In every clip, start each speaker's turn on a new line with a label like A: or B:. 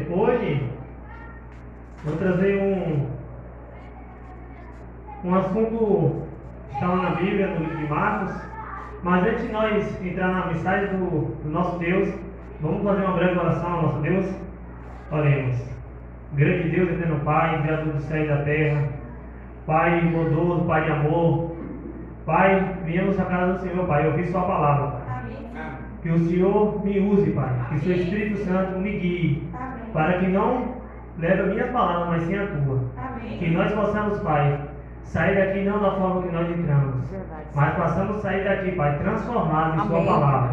A: Hoje vou trazer um assunto que está lá na Bíblia, no livro de Marcos. Mas antes de nós entrar na mensagem do nosso Deus, vamos fazer uma breve oração ao nosso Deus. Oremos. Grande Deus, eterno Pai, Criador do céu e da terra, Pai bondoso, Pai de amor, Pai, viemos à casa do Senhor, Pai, ouvir Sua palavra, Pai. Que o Senhor me use, Pai, que Seu Espírito Santo me guie, para que não leve as minhas palavras, mas sim a Tua. Que nós possamos, Pai, sair daqui não da forma que nós entramos, mas possamos sair daqui, Pai, transformados em Sua palavra.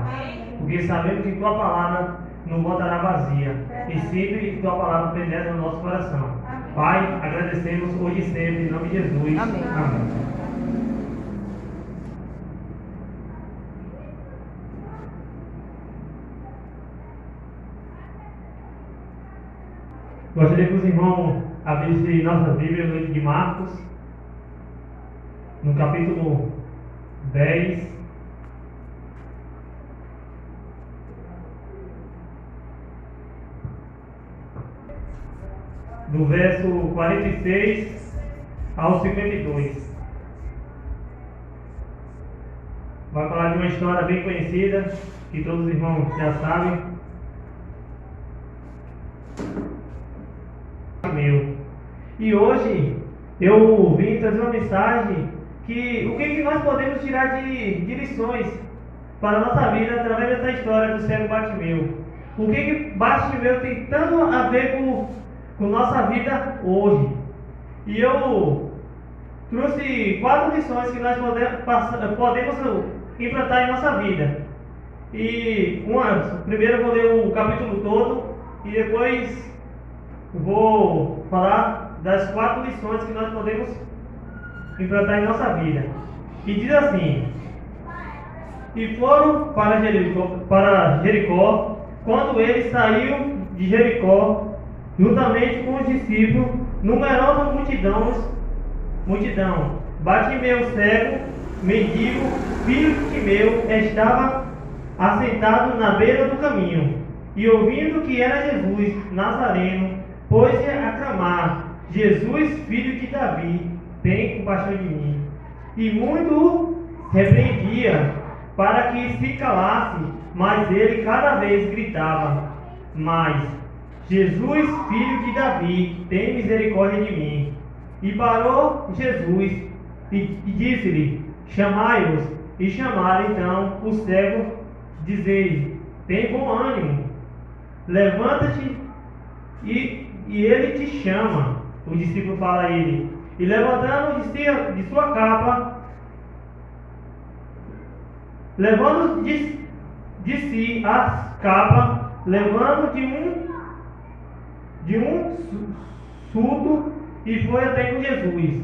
A: Porque sabemos que Tua palavra não voltará vazia, e sempre Tua palavra penetra no nosso coração. Pai, agradecemos hoje e sempre, em nome de Jesus. Amém. Gostaria que os irmãos abrissem nossa Bíblia no livro de Marcos, no capítulo 10, do verso 46 ao 52. Vai falar de uma história bem conhecida, que todos os irmãos já sabem. E hoje eu vim trazer uma mensagem que o que nós podemos tirar de lições para a nossa vida através dessa história do cego Bartimeu. O que Bartimeu tem tanto a ver com nossa vida hoje. E eu trouxe 4 lições que nós podemos implantar em nossa vida. E primeiro eu vou ler o capítulo todo e depois vou falar das 4 lições que nós podemos implantar em nossa vida. E diz assim: e foram para Jericó. Quando ele saiu de Jericó, juntamente com os discípulos, numerosa multidão, Bartimeu cego, mendigo, filho de Timeu, estava assentado na beira do caminho, e ouvindo que era Jesus Nazareno, pôs-se a clamar: Jesus, filho de Davi, tem compaixão de mim. E muito o repreendia para que se calasse, mas ele cada vez gritava mais: Jesus, filho de Davi, tem misericórdia de mim. E parou Jesus e disse-lhe: chamai-os. E chamaram então o cego, dizendo: tem bom ânimo, levanta-te e ele te chama. O discípulo fala a ele, e levantando de sua capa, levando de si a capa, levando de um surdo, e foi até com Jesus.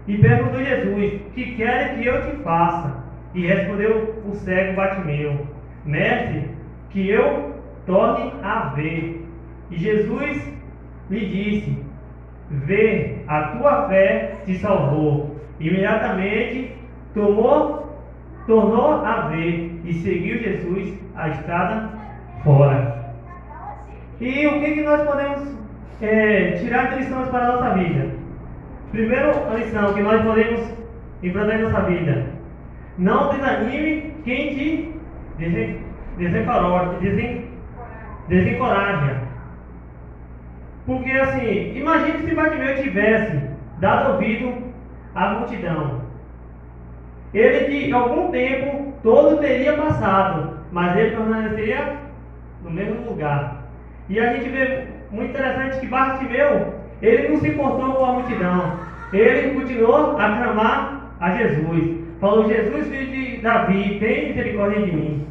A: E perguntou Jesus: que queres que eu te faça? E respondeu o cego Bartimeu: mestre, que eu torne a ver. E Jesus lhe disse: vê, a tua fé te salvou. Imediatamente tornou a ver e seguiu Jesus a estrada fora. E o que nós podemos tirar de lições para a nossa vida? Primeira lição que nós podemos implantar em nossa vida: não desanime quem te desencoraja. Porque assim, imagine se Bartimeu tivesse dado ouvido à multidão. Ele de algum tempo todo teria passado, mas ele permaneceria no mesmo lugar. E a gente vê muito interessante que Bartimeu, ele não se importou com a multidão. Ele continuou a clamar a Jesus. Falou: Jesus, filho de Davi, tem misericórdia de mim.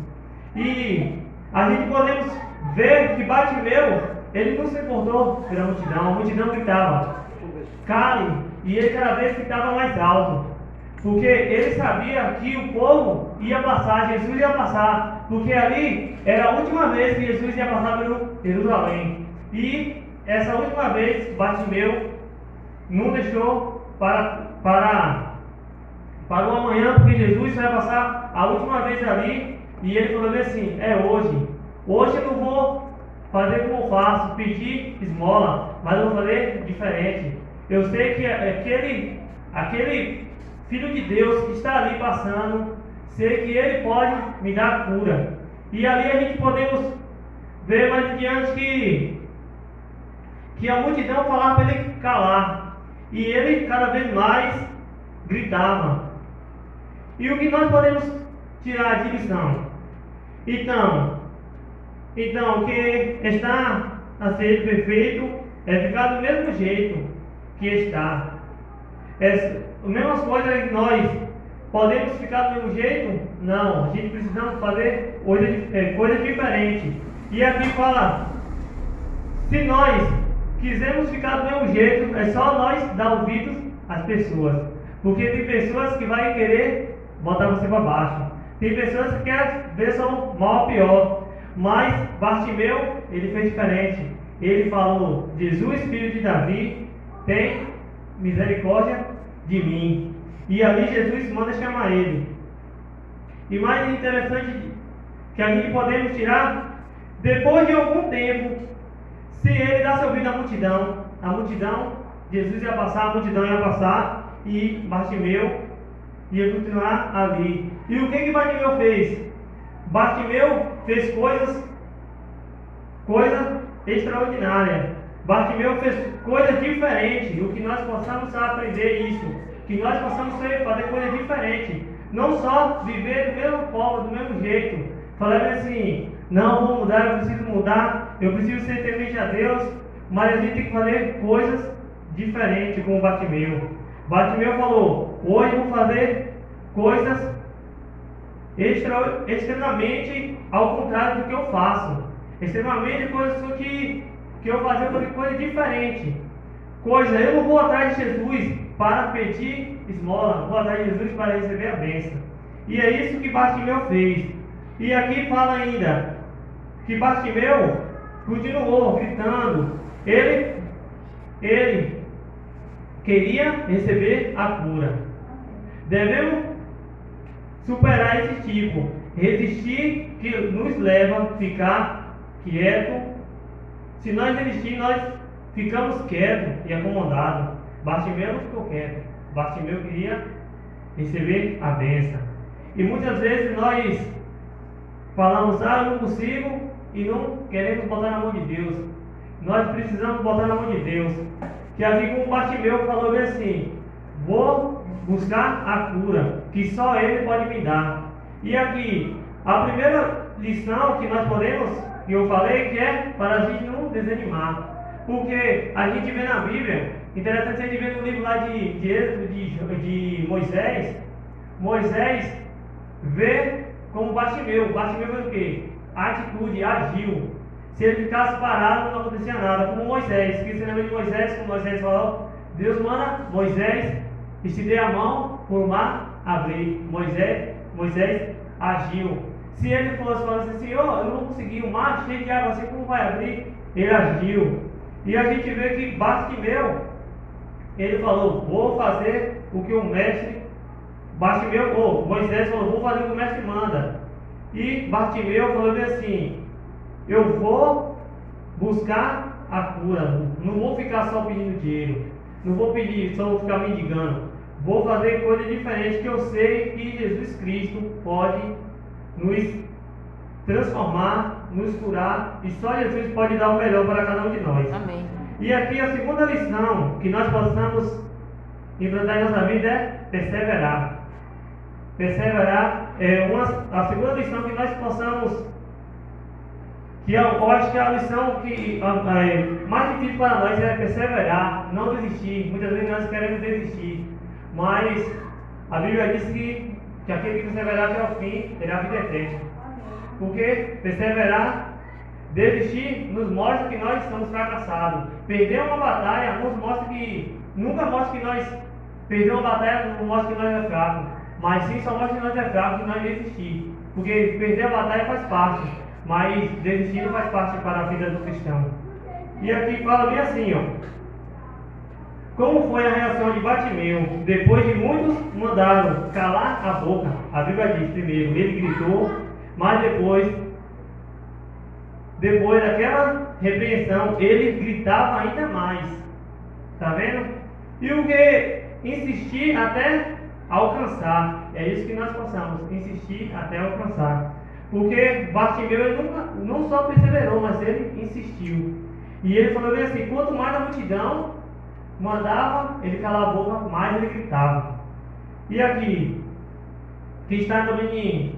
A: E a gente podemos ver que Bartimeu, ele não se importou pela multidão. A multidão gritava: cale, e ele cada vez gritava mais alto, porque ele sabia que o povo ia passar, Jesus ia passar, porque ali era a última vez que Jesus ia passar pelo Jerusalém. E essa última vez Bartimeu não deixou para o amanhã, porque Jesus vai passar a última vez ali. E ele falou assim: é hoje. Hoje eu não vou fazer como eu faço, pedir esmola, mas eu vou fazer diferente. Eu sei que aquele Filho de Deus que está ali passando, sei que Ele pode me dar cura. E ali a gente podemos ver mais adiante que a multidão falava para ele calar. E ele cada vez mais gritava. E o que nós podemos tirar de lição? Então, o que está a ser perfeito é ficar do mesmo jeito que está. As mesmas coisas que nós podemos ficar do mesmo jeito? Não, a gente precisa fazer coisas diferentes. E aqui fala, se nós quisermos ficar do mesmo jeito, é só nós dar ouvidos às pessoas. Porque tem pessoas que vão querer botar você para baixo. Tem pessoas que querem ver só o mal ou pior. Mas Bartimeu, ele fez diferente. Ele falou, Jesus, filho de Davi, tem misericórdia de mim. E ali Jesus manda chamar ele. E mais interessante que a gente podemos tirar, depois de algum tempo, se ele desse ouvido à multidão, Jesus ia passar, a multidão ia passar, e Bartimeu ia continuar ali. E o que Bartimeu fez? Bartimeu fez coisas extraordinárias. Bartimeu fez coisas diferentes. O que nós possamos aprender isso, que nós possamos fazer coisas diferentes, não só viver do mesmo forma, do mesmo jeito, falando assim, não vou mudar, eu preciso ser temente a Deus, mas a gente tem que fazer coisas diferentes como Bartimeu. Bartimeu falou, hoje eu vou fazer coisas extremamente ao contrário do que eu faço. Extremamente coisas que eu fazer coisa diferente. Eu não vou atrás de Jesus para pedir esmola, vou atrás de Jesus para receber a bênção. E é isso que Bartimeu fez. E aqui fala ainda que Bartimeu continuou gritando. Ele queria receber a cura. Devemos superar esse tipo, resistir que nos leva a ficar quieto. Se nós resistir, nós ficamos quietos e acomodados. Bartimeu não ficou quieto. Bartimeu queria receber a bênção. E muitas vezes nós falamos, eu não consigo, e não queremos botar na mão de Deus. Nós precisamos botar na mão de Deus. Que aqui como Bartimeu falou bem assim, vou buscar a cura, que só Ele pode me dar. E aqui, a primeira lição que nós podemos, que eu falei, que é para a gente não desanimar. Porque a gente vê na Bíblia, interessante a gente ver no livro lá de Êxodo, de Moisés vê como Bartimeu fez o quê? A atitude, agiu. Se ele ficasse parado, não acontecia nada. Como Moisés, que você lembra de Moisés, como Moisés falou, Deus manda Moisés estender a mão por mar abrir. Moisés agiu. Se ele fosse falar assim, Senhor, eu não consegui, o mar cheio de água, assim como vai abrir? Ele agiu. E a gente vê que Bartimeu, ele falou, vou fazer o que o mestre, Moisés falou, vou fazer o que o mestre manda. E Bartimeu falou assim, eu vou buscar a cura, não vou ficar só pedindo dinheiro, não vou pedir, só vou ficar mendigando, vou fazer coisa diferente, que eu sei que Jesus Cristo pode nos transformar, nos curar, e só Jesus pode dar o melhor para cada um de nós.
B: Amém.
A: E aqui a segunda lição que nós possamos implantar em nossa vida é perseverar. Perseverar é a segunda lição que nós possamos, que eu acho que é a lição que mais difícil para nós é perseverar, não desistir. Muitas vezes nós queremos desistir, mas a Bíblia diz que aquele que perseverar até o fim terá a vida eterna. Porque perseverar, desistir, nos mostra que nós estamos fracassados. Perder uma batalha nunca mostra que nós perdemos uma batalha, não mostra que nós é fraco, mas sim só mostra que nós é fraco se nós desistir. Porque perder a batalha faz parte, mas desistir não faz parte para a vida do cristão. E aqui fala bem assim, como foi a reação de Bartimeu? Depois de muitos mandaram calar a boca. A Bíblia diz, primeiro ele gritou, mas depois depois daquela repreensão, ele gritava ainda mais. Está vendo? E o que? Insistir até alcançar. É isso que nós possamos, insistir até alcançar. Porque Bartimeu ele não só perseverou, mas ele insistiu. E ele falou bem assim: quanto mais a multidão mandava ele calar a boca, mais ele gritava. E aqui, que está também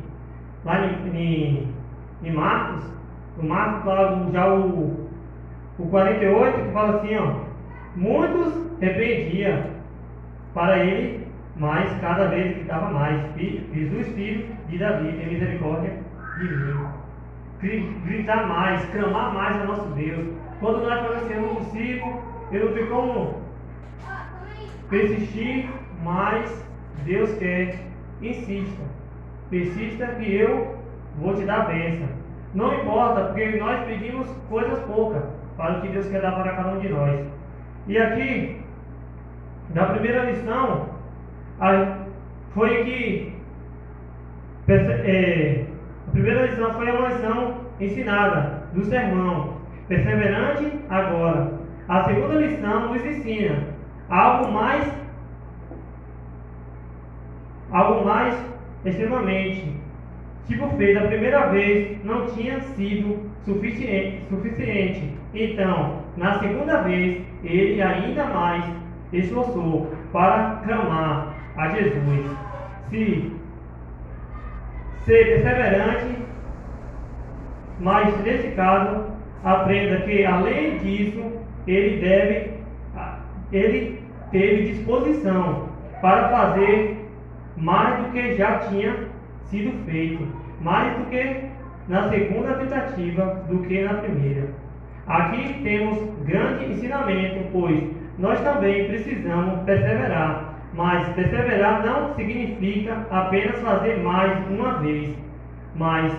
A: lá em Marcos, no Marcos, lá, já o 48, que fala assim: ó, muitos repreendia para ele, mas cada vez gritava mais: Jesus, filho de Davi, tem misericórdia de mim. Gritar mais, clamar mais ao nosso Deus. Quando nós falamos assim: eu não consigo, eu não tenho como persistir, mas Deus quer, insista, persista que eu vou te dar a bênção. Não importa, porque nós pedimos coisas poucas para o que Deus quer dar para cada um de nós. E aqui, na primeira lição, foi que a primeira lição foi uma lição ensinada do sermão, perseverante agora. A segunda lição nos ensina algo mais extremamente. Tipo, fez a primeira vez não tinha sido suficiente. Então, na segunda vez, ele ainda mais esforçou para clamar a Jesus. Ser perseverante, mas nesse caso, aprenda que além disso, ele teve disposição para fazer mais do que já tinha sido feito, mais do que na segunda tentativa do que na primeira. Aqui temos grande ensinamento, pois nós também precisamos perseverar, mas perseverar não significa apenas fazer mais uma vez, mas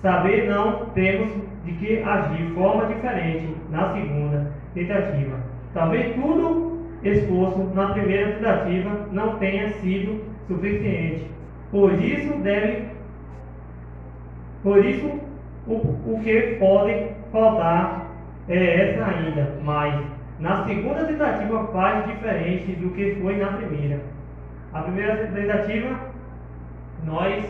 A: saber não temos de que agir de forma diferente na segunda tentativa. Talvez tudo esforço na primeira tentativa não tenha sido suficiente. Por isso o que pode faltar é essa ainda, mas na segunda tentativa faz diferente do que foi na primeira. A primeira tentativa nós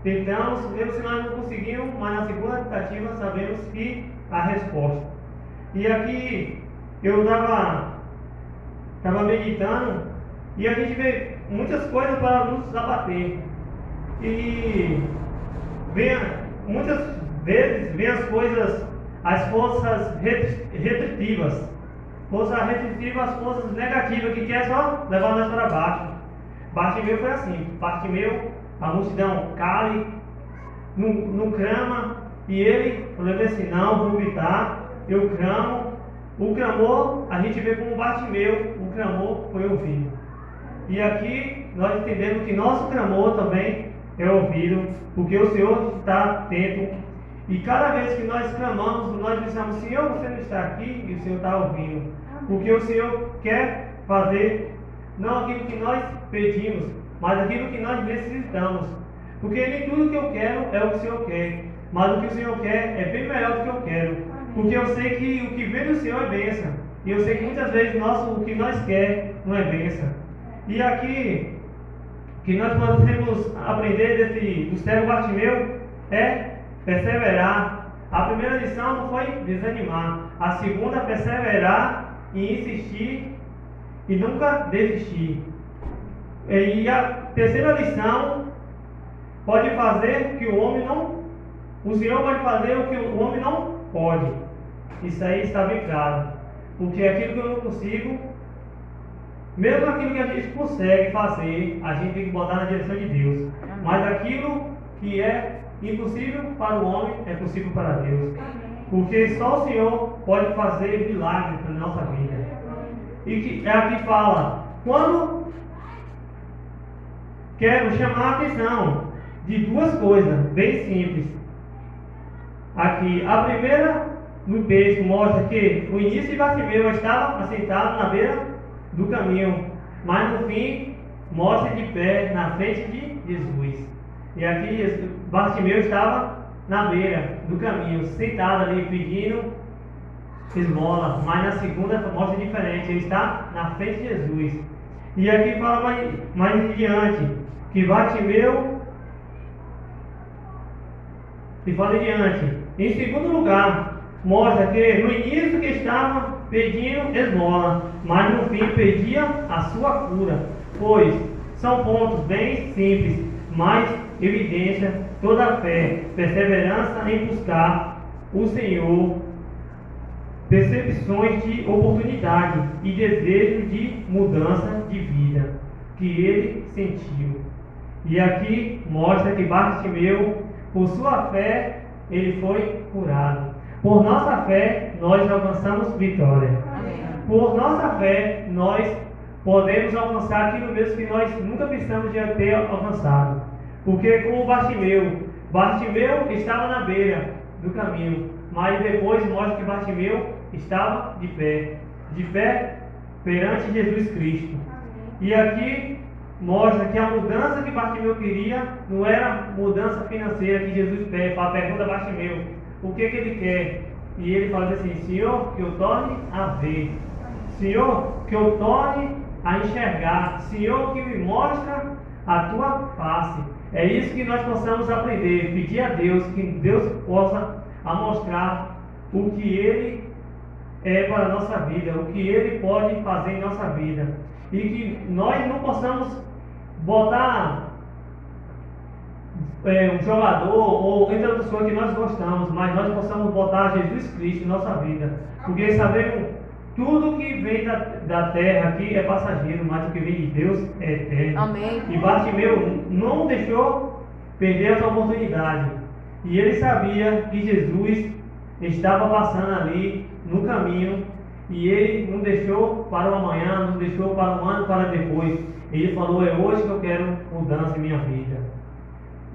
A: tentamos, mesmo se nós não conseguimos, mas na segunda tentativa sabemos que a resposta. E aqui eu estava meditando e a gente vê muitas coisas para nos abater. E muitas vezes vem as coisas, as forças restritivas. Forças restritivas, as forças negativas que quer só levar nós para baixo. Bartimeu foi assim. Bartimeu, a multidão cale, não clama, e ele falou assim: não, vou gritar, eu clamo. O clamor, a gente vê como Bartimeu, o clamor foi ouvido. E aqui nós entendemos que nosso clamor também é ouvido, porque o Senhor está atento. E cada vez que nós clamamos, nós dizemos: Senhor, você não está aqui, e o Senhor está ouvindo. Porque o Senhor quer fazer, não aquilo que nós pedimos, mas aquilo que nós necessitamos. Porque nem tudo que eu quero é o que o Senhor quer, mas o que o Senhor quer é bem melhor do que eu quero. Porque eu sei que o que vem do Senhor é bênção. E eu sei que muitas vezes o que nós quer não é bênção. E aqui, que nós podemos aprender do servo Bartimeu é perseverar. A primeira lição não foi desanimar. A segunda, perseverar e insistir e nunca desistir. E a terceira lição pode fazer que o Senhor pode fazer o que o homem não pode. Isso aí está bem claro. Porque aquilo que eu não consigo, mesmo aquilo que a gente consegue fazer, a gente tem que botar na direção de Deus. Mas aquilo que é impossível para o homem é possível para Deus. Porque só o Senhor pode fazer milagres na nossa vida. E que aqui fala: quando quero chamar a atenção de duas coisas bem simples. Aqui, a primeira no texto mostra que o início de Bartimeu estava assentado na beira do caminho, mas no fim mostra de pé na frente de Jesus. E aqui Bartimeu estava na beira do caminho, sentado ali pedindo esmola, mas na segunda mostra diferente, ele está na frente de Jesus. E aqui fala mais adiante, que Bartimeu, e fala adiante, em segundo lugar, mostra que no início que estava pedindo esmola, mas no fim pedia a sua cura, pois são pontos bem simples, mas evidência toda a fé, perseverança em buscar o Senhor, percepções de oportunidade e desejo de mudança de vida que ele sentiu. E aqui mostra que Bartimeu, por sua fé, ele foi curado. Por nossa fé, nós alcançamos vitória. Por nossa fé, nós podemos alcançar aquilo mesmo que nós nunca pensamos de ter alcançado. Porque como Bartimeu estava na beira do caminho, mas depois mostra que Bartimeu estava de pé perante Jesus Cristo. E aqui mostra que a mudança que Bartimeu queria não era mudança financeira que Jesus pede. A pergunta a Bartimeu, o que ele quer? E ele fala assim: Senhor, que eu torne a ver, Senhor, que eu torne a enxergar, Senhor, que me mostra a tua face. É isso que nós possamos aprender, pedir a Deus, que Deus possa mostrar o que Ele é para a nossa vida, o que Ele pode fazer em nossa vida. E que nós não possamos botar um jogador ou entre outras coisas que nós gostamos, mas nós possamos botar Jesus Cristo em nossa vida. Porque sabemos, tudo que vem da terra aqui é passageiro, mas o que vem de Deus é eterno.
B: Amém.
A: E Bartimeu não deixou perder essa oportunidade. E ele sabia que Jesus estava passando ali no caminho. E ele não deixou para o amanhã, não deixou para um ano, para depois. Ele falou: é hoje que eu quero mudança em minha vida.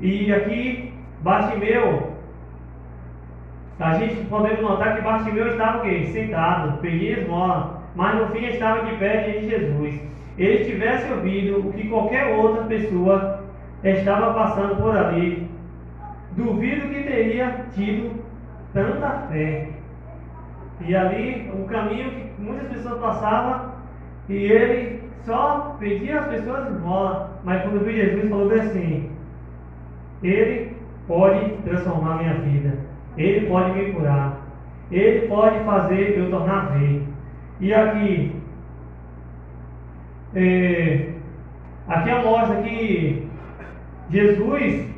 A: E aqui, Bartimeu, a gente podemos notar que Bartimeu estava o quê? Sentado, pedindo esmola, mas no fim estava de pé diante de Jesus. Ele tivesse ouvido o que qualquer outra pessoa estava passando por ali, duvido que teria tido tanta fé. E ali, o caminho que muitas pessoas passavam, e ele só pedia às pessoas esmola, mas quando viu Jesus, falou assim: Ele pode transformar minha vida, Ele pode me curar, Ele pode fazer eu tornar a ver. E aqui mostra que Jesus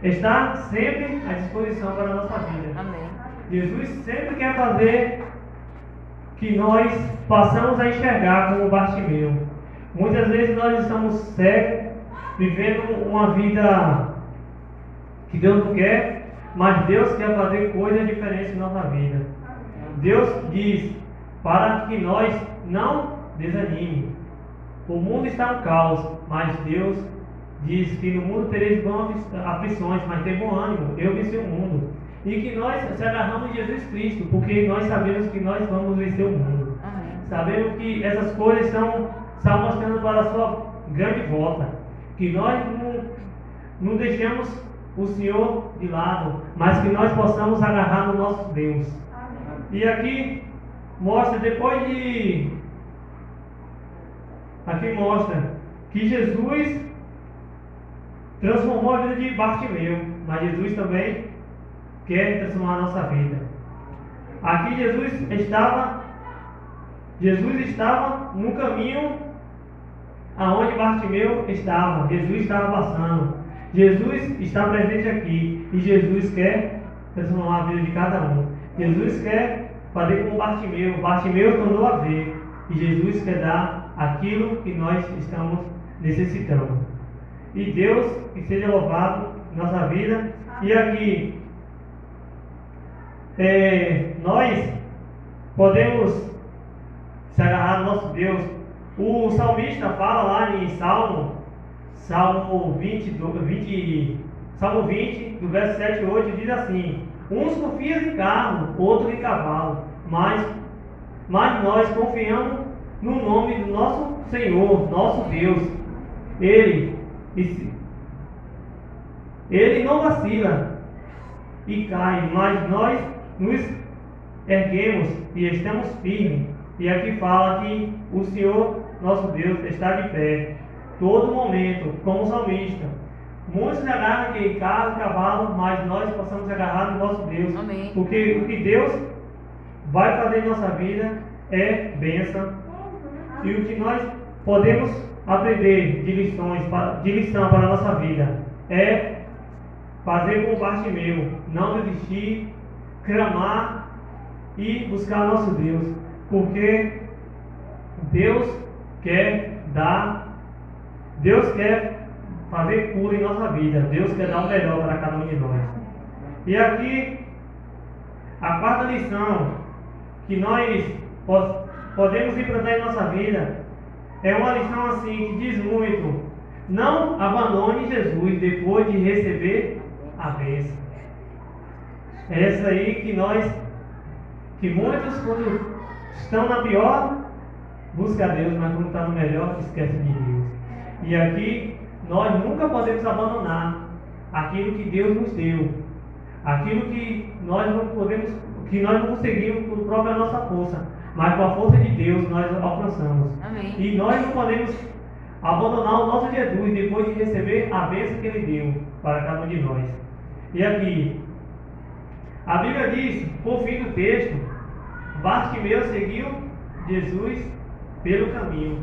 A: está sempre à disposição para a nossa vida.
B: Amém.
A: Jesus sempre quer fazer que nós passamos a enxergar como Bartimeu. Muitas vezes nós estamos cegos, vivendo uma vida que Deus não quer, mas Deus quer fazer coisas diferentes em nossa vida. Deus diz para que nós não desanimemos. O mundo está no caos, mas Deus diz que no mundo tereis aflições, mas tem bom ânimo, eu venci o mundo. E que nós se agarramos de Jesus Cristo, porque nós sabemos que nós vamos vencer o mundo.
B: Amém.
A: Sabemos que essas coisas estão mostrando para a sua grande volta. Que nós não deixemos o Senhor de lado, mas que nós possamos agarrar no nosso Deus. Amém. E aqui mostra, aqui mostra que Jesus transformou a vida de Bartimeu, mas Jesus também quer transformar a nossa vida. Aqui Jesus estava no caminho aonde Bartimeu estava. Jesus estava passando. Jesus está presente aqui e Jesus quer transformar a vida de cada um. Jesus quer fazer como Bartimeu. Bartimeu tornou a ver e Jesus quer dar aquilo que nós estamos necessitando. E Deus que seja louvado em nossa vida. E aqui nós podemos se agarrar no nosso Deus. O salmista fala lá em Salmo 20, do verso 7 e 8, diz assim: uns confiam em carro, outros em cavalo, mas nós confiamos no nome do nosso Senhor, nosso Deus. Ele não vacila, e caem, mas nós nos erguemos e estamos firmes. E aqui fala que o Senhor, nosso Deus, está de pé, todo momento, como salmista. Muitos se agarram aqui em carro, cavalo, mas nós possamos agarrar no nosso Deus.
B: Amém.
A: Porque o que Deus vai fazer em nossa vida é bênção. E o que nós podemos aprender de lição para a nossa vida é fazer como Bartimeu, não desistir, clamar e buscar nosso Deus, porque Deus quer fazer cura em nossa vida, Deus quer dar o melhor para cada um de nós. E aqui, a quarta lição que nós podemos implantar em nossa vida é uma lição assim que diz muito: não abandone Jesus depois de receber a bênção. É essa aí que muitos, quando estão na pior, buscam a Deus, mas quando está no melhor, esquecem de Deus. E aqui nós nunca podemos abandonar aquilo que Deus nos deu, aquilo que nós não conseguimos por própria nossa força, mas com a força de Deus nós alcançamos.
B: Amém.
A: E nós não podemos abandonar o nosso Jesus depois de receber a bênção que Ele deu para cada um de nós. E aqui, a Bíblia diz, por fim do texto, Bartimeu seguiu Jesus pelo caminho.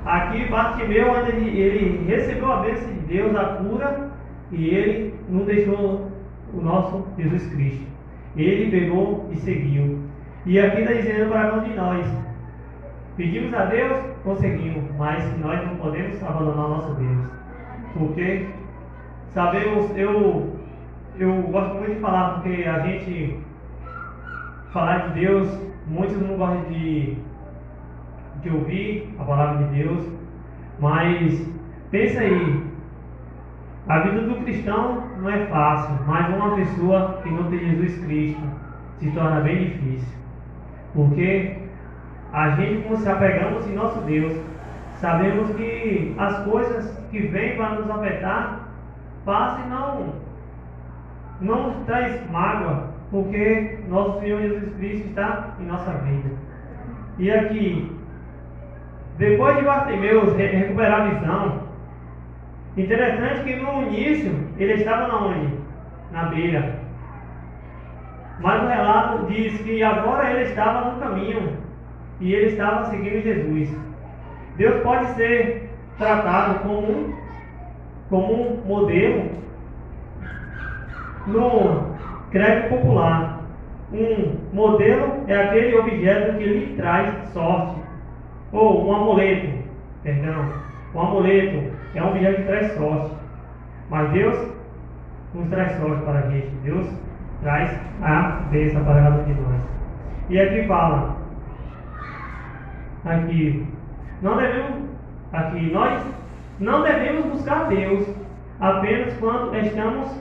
A: Aqui Bartimeu, ele recebeu a bênção de Deus, a cura, e ele não deixou o nosso Jesus Cristo. Ele pegou e seguiu. E aqui está dizendo para cada um de nós: pedimos a Deus, conseguimos, mas nós não podemos abandonar o nosso Deus. Porque sabemos, eu gosto muito de falar, porque a gente falar de Deus, muitos não gostam de ouvir a palavra de Deus, mas pensa aí, a vida do cristão não é fácil, mas uma pessoa que não tem Jesus Cristo se torna bem difícil, porque a gente, quando se apegamos em nosso Deus, sabemos que as coisas que vêm para nos afetar passam e não nos traz mágoa, porque nosso Senhor Jesus Cristo está em nossa vida. E aqui, depois de Bartimeu recuperar a visão, interessante que no início ele estava na onde? Na beira. Mas o relato diz que agora ele estava no caminho e ele estava seguindo Jesus. Deus pode ser tratado como um modelo no crédito popular. Um modelo é aquele objeto que lhe traz sorte. Ou um amuleto, um amuleto é um objeto que traz sorte. Mas Deus nos traz sorte para a gente. Deus traz a bênção para cada um de nós. E aqui fala, nós não devemos buscar Deus apenas quando estamos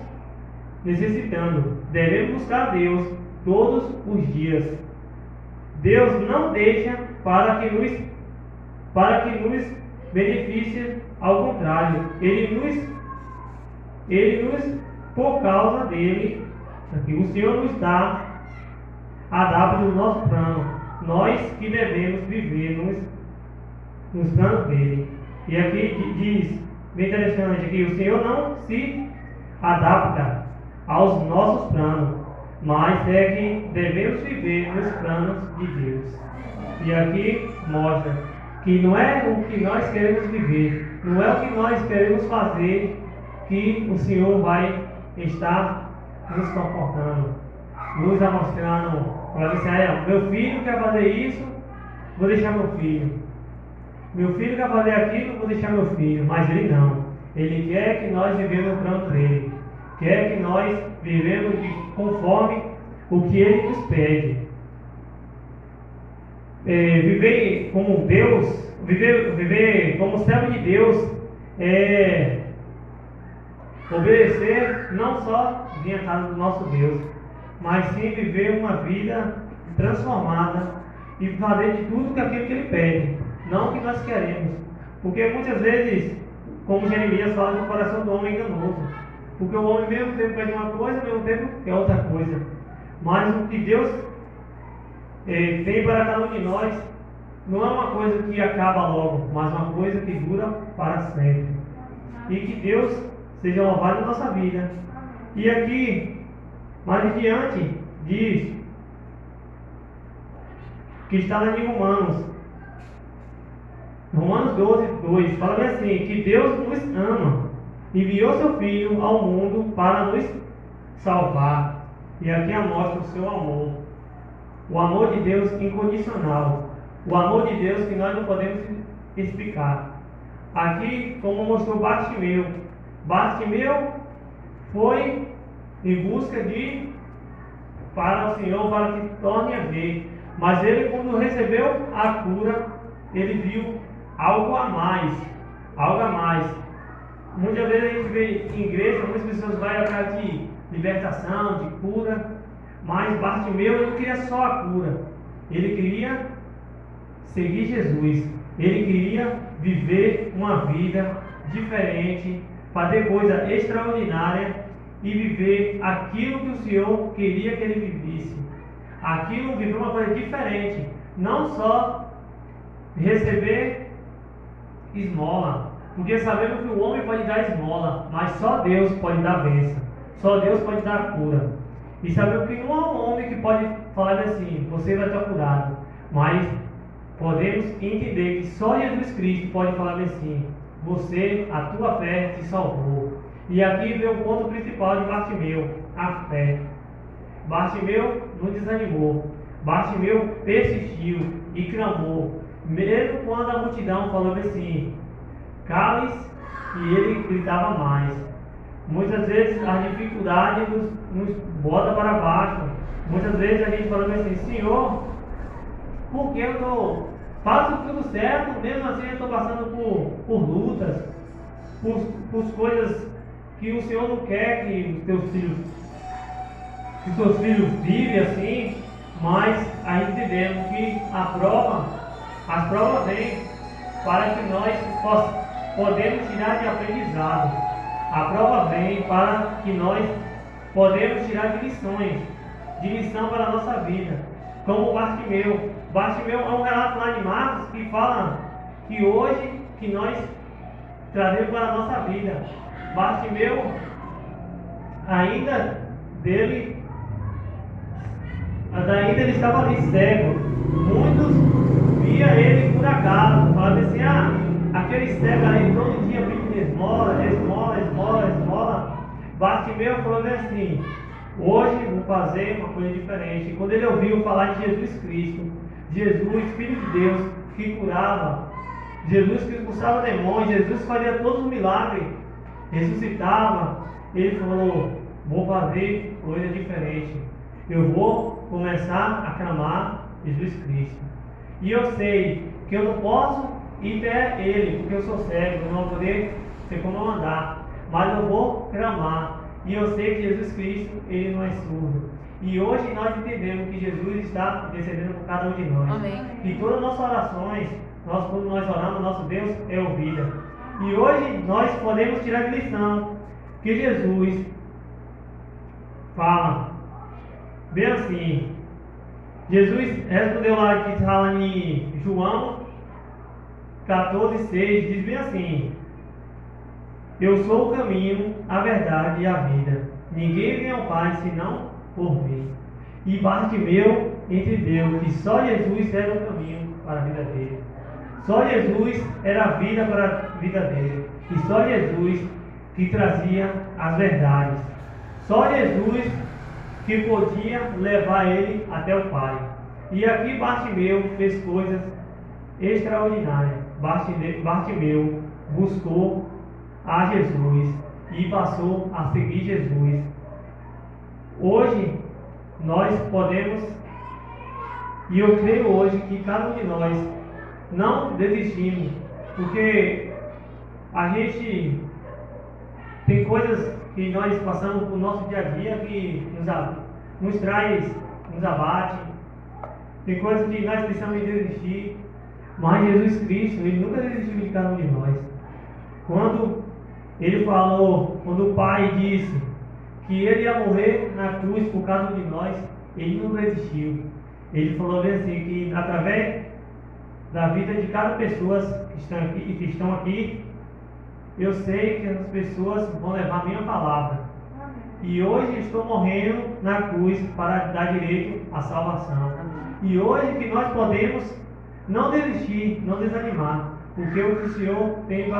A: necessitando. Devemos buscar Deus todos os dias. Deus não deixa para que nos beneficie, ao contrário, Ele nos, por causa dele, o Senhor nos dá adapta no nosso plano, nós que devemos viver nos planos dele. E aqui diz, bem interessante aqui, o Senhor não se adapta aos nossos planos, mas é que devemos viver nos planos de Deus. E aqui mostra que não é o que nós queremos viver, não é o que nós queremos fazer, que o Senhor vai estar nos confortando, nos mostrando, para dizer, meu filho quer fazer isso, vou deixar meu filho. Meu filho quer fazer aquilo, vou deixar meu filho. Mas ele não. Ele quer que nós vivemos o plano dele. Quer que nós vivemos conforme o que ele nos pede. Viver como Deus, viver como servo de Deus, é obedecer não só vir à casa do nosso Deus, mas sim viver uma vida transformada e fazer de tudo aquilo que Ele pede, não o que nós queremos. Porque muitas vezes, como Jeremias fala, o coração do homem é enganoso. Porque o homem mesmo tempo quer uma coisa, ao mesmo tempo quer outra coisa. Mas o que Deus tem para cada um de nós não é uma coisa que acaba logo, mas uma coisa que dura para sempre. E que Deus seja louvado na nossa vida. E aqui, mais adiante, diz que está em Romanos 12, 2, fala bem assim, que Deus nos ama, enviou seu Filho ao mundo para nos salvar. E aqui mostra o seu amor. O amor de Deus incondicional. O amor de Deus que nós não podemos explicar. Aqui, como mostrou Bartimeu. Bartimeu foi em busca para o Senhor, para que torne a ver. Mas ele, quando recebeu a cura, ele viu algo a mais. Algo a mais. Muitas vezes a gente vê em igreja, muitas pessoas vão atrás de libertação, de cura. Mas Bartimeu, ele não queria só a cura. Ele queria seguir Jesus. Ele queria viver uma vida diferente, fazer coisa extraordinária e viver aquilo que o Senhor queria que ele vivesse. Aquilo, viver uma coisa diferente. Não só receber esmola, porque sabemos que o homem pode dar esmola, mas só Deus pode dar bênção. Só Deus pode dar cura. E sabemos que não há um homem que pode falar assim, você vai estar curado. Mas podemos entender que só Jesus Cristo pode falar assim, a tua fé te salvou. E aqui vem o ponto principal de Bartimeu, a fé. Bartimeu não desanimou. Bartimeu persistiu e clamou. Mesmo quando a multidão falou assim, cale-se, e ele gritava mais. Muitas vezes a dificuldade nos bota para baixo. Muitas vezes a gente fala assim, Senhor, por que eu faço tudo certo, mesmo assim eu estou passando por lutas, por coisas que o Senhor não quer que os teus filhos vivem assim, mas aí entendemos que as provas vêm para que nós podemos tirar de aprendizado. A prova vem para que nós podemos tirar de lição para a nossa vida. Como Bartimeu. Bartimeu é um relato lá de Marcos que fala que hoje que nós trazemos para a nossa vida. Bartimeu, ainda ele estava ali cego. Muitos via ele por acaso, falavam assim, aquele cego ali todo dia pedindo esmola. Bartimeu falou assim, hoje vou fazer uma coisa diferente. E quando ele ouviu falar de Jesus Cristo, Jesus, Filho de Deus, que curava, Jesus que expulsava demônios, Jesus fazia todos os milagres, ressuscitava, ele falou, vou fazer coisa diferente. Eu vou começar a clamar Jesus Cristo. E eu sei que eu não posso ir até ele, porque eu sou cego, eu não vou poder ter como eu andar. Mas eu vou clamar. E eu sei que Jesus Cristo, ele não é surdo. E hoje nós entendemos que Jesus está intercedendo por cada um de nós.
B: Amém.
A: E todas as nossas orações, quando nós oramos, nosso Deus é ouvida. E hoje nós podemos tirar de lição que Jesus fala bem assim. Jesus respondeu lá, que fala em João 14,6, diz bem assim, eu sou o caminho, a verdade e a vida. Ninguém vem ao Pai senão por mim. E Bartimeu entendeu que só Jesus era o caminho para a vida dele. Só Jesus era a vida para a vida dele. E só Jesus que trazia as verdades. Só Jesus que podia levar ele até o Pai. E aqui Bartimeu fez coisas extraordinárias. Bartimeu buscou a Jesus e passou a seguir Jesus. Hoje nós podemos, e eu creio hoje que cada um de nós não desistimos, porque a gente tem coisas que nós passamos no nosso dia a dia que nos traz, nos abate. Tem coisas que nós precisamos desistir, mas Jesus Cristo, ele nunca desistiu de cada um de nós. Quando quando o Pai disse que ele ia morrer na cruz por causa de nós, ele não desistiu. Ele falou assim, que através da vida de cada pessoa que estão aqui, eu sei que as pessoas vão levar a minha palavra. E hoje estou morrendo na cruz para dar direito à salvação. E hoje que nós podemos não desistir, não desanimar, porque o que o Senhor tem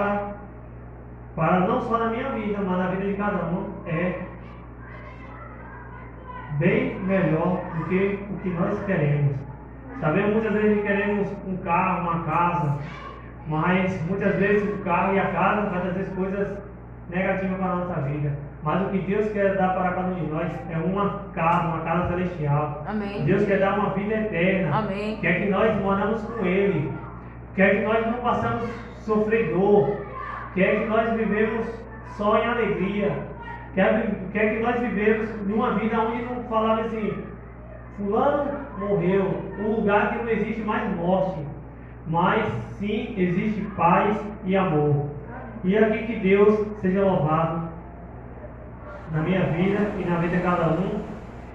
A: para não só na minha vida, mas na vida de cada um, é bem melhor do que o que nós queremos. Sabemos muitas vezes que queremos um carro, uma casa, mas muitas vezes o carro e a casa vai trazer coisas negativas para a nossa vida. Mas o que Deus quer dar para cada um de nós é uma casa celestial.
B: Amém.
A: Deus quer dar uma vida eterna.
B: Amém.
A: Quer que nós moramos com Ele. Quer que nós não passamos sofrer dor. Quer que nós vivemos só em alegria. Quer que nós vivemos numa vida onde não falava assim, fulano morreu, um lugar que não existe mais morte, mas sim existe paz e amor. E aqui que Deus seja louvado na minha vida e na vida de cada um.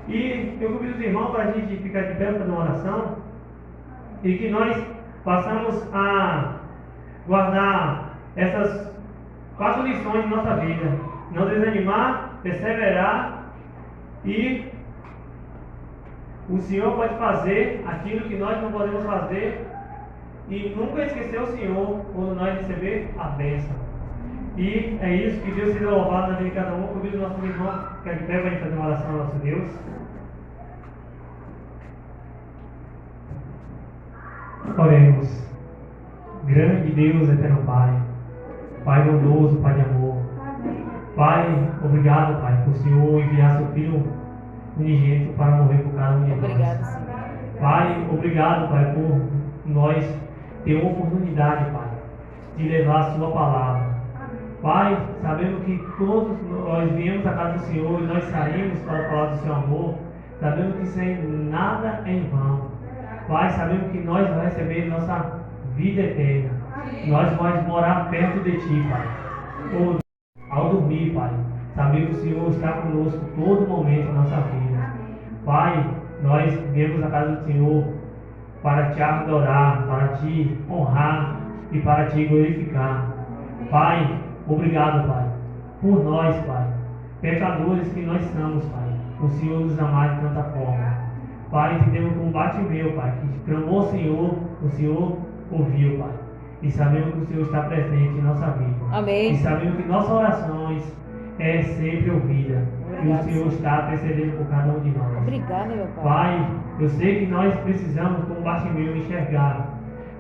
A: E eu convido os irmãos para a gente ficar de pé para uma oração e que nós passamos a guardar essas 4 lições de nossa vida. Não desanimar, perseverar, e o Senhor pode fazer aquilo que nós não podemos fazer, e nunca esquecer o Senhor quando nós receber a bênção. E é isso, que Deus seja louvado na vida de cada um. Convido o nosso irmão que é de pé para fazer uma oração ao nosso Deus. Oremos. Grande Deus, eterno Pai, Pai bondoso, Pai de amor, Pai, obrigado, Pai, por o Senhor enviar seu Filho unigênito para morrer por cada um de nós.
B: Obrigado, Senhor.
A: Pai, obrigado, Pai, por nós ter a oportunidade, Pai, de levar a sua palavra. Pai, sabendo que todos nós viemos à casa do Senhor e nós saímos para falar do seu amor, sabendo que sem nada é em vão. Pai, sabemos que nós vamos receber nossa vida eterna. Nós vamos morar perto de Ti, Pai. Ao dormir, Pai, saber que o Senhor está conosco todo momento da nossa vida. Pai, nós viemos à casa do Senhor para Te adorar, para Te honrar e para Te glorificar. Pai, obrigado, Pai, por nós, Pai, pecadores que nós somos, Pai. O Senhor nos amar de tanta forma. Pai, entendemos como Bartimeu, Pai, que clamou ao Senhor, o Senhor ouviu, Pai. E sabemos que o Senhor está presente em nossa vida.
B: Amém.
A: E sabemos que nossas orações é sempre ouvida. E o Senhor está intercedendo por cada um de nós.
B: Obrigada, meu Pai.
A: Pai, eu sei que nós precisamos, como Bartimeu, enxergar.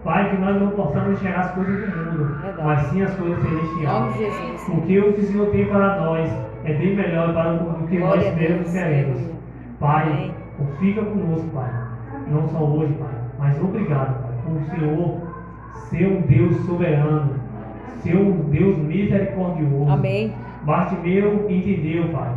A: Pai, que nós não possamos enxergar as coisas do mundo,
B: Verdade.
A: mas sim as coisas
B: Em nome
A: celestiais.
B: de Jesus.
A: Porque o que o Senhor tem para nós é bem melhor do que
B: Glória
A: nós
B: a
A: mesmos
B: Deus.
A: queremos.
B: Aleluia.
A: Pai,
B: Amém.
A: fica conosco, Pai. Não só hoje, Pai, mas obrigado, Pai, por o Senhor ser um Deus soberano, ser um Deus misericordioso.
B: Amém.
A: Bartimeu entendeu, Pai.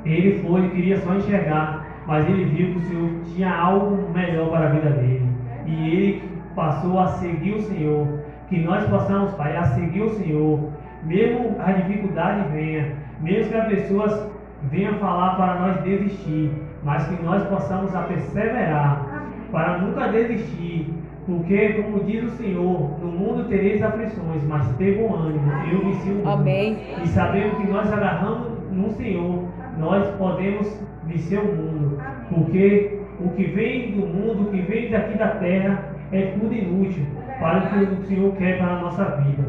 A: Ele queria só enxergar, mas ele viu que o Senhor tinha algo melhor para a vida dele. E ele passou a seguir o Senhor. Que nós possamos, Pai, a seguir o Senhor. Mesmo a dificuldade venha, mesmo que as pessoas venham falar para nós desistir, mas que nós possamos a perseverar, para nunca desistir. Porque, como diz o Senhor, no mundo tereis aflições, mas tenha bom ânimo, eu venci o mundo.
B: Amém.
A: E sabemos que nós agarramos no Senhor, nós podemos vencer o mundo. Porque o que vem do mundo, o que vem daqui da terra, é tudo inútil para o que o Senhor quer para a nossa vida.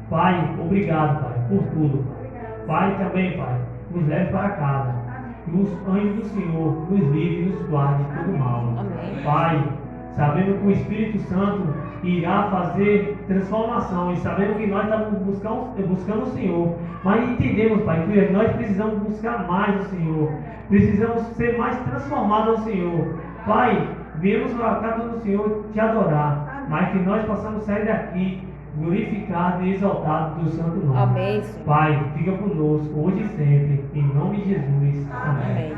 A: Pai, obrigado, Pai, por tudo. Pai, também, Pai, nos leve para casa. Que os anjos do Senhor nos livre e nos guarde de todo mal.
B: Amém.
A: Pai, sabendo que o Espírito Santo irá fazer transformação e sabendo que nós estamos buscando o Senhor, mas entendemos, Pai, que nós precisamos buscar mais o Senhor, precisamos ser mais transformados ao Senhor. Pai, viemos para a casa do Senhor te adorar, mas que nós possamos sair daqui glorificado e exaltado do santo nome.
B: Amém, Senhor.
A: Pai, fica conosco hoje e sempre, em nome de Jesus. Amém.
B: Amém.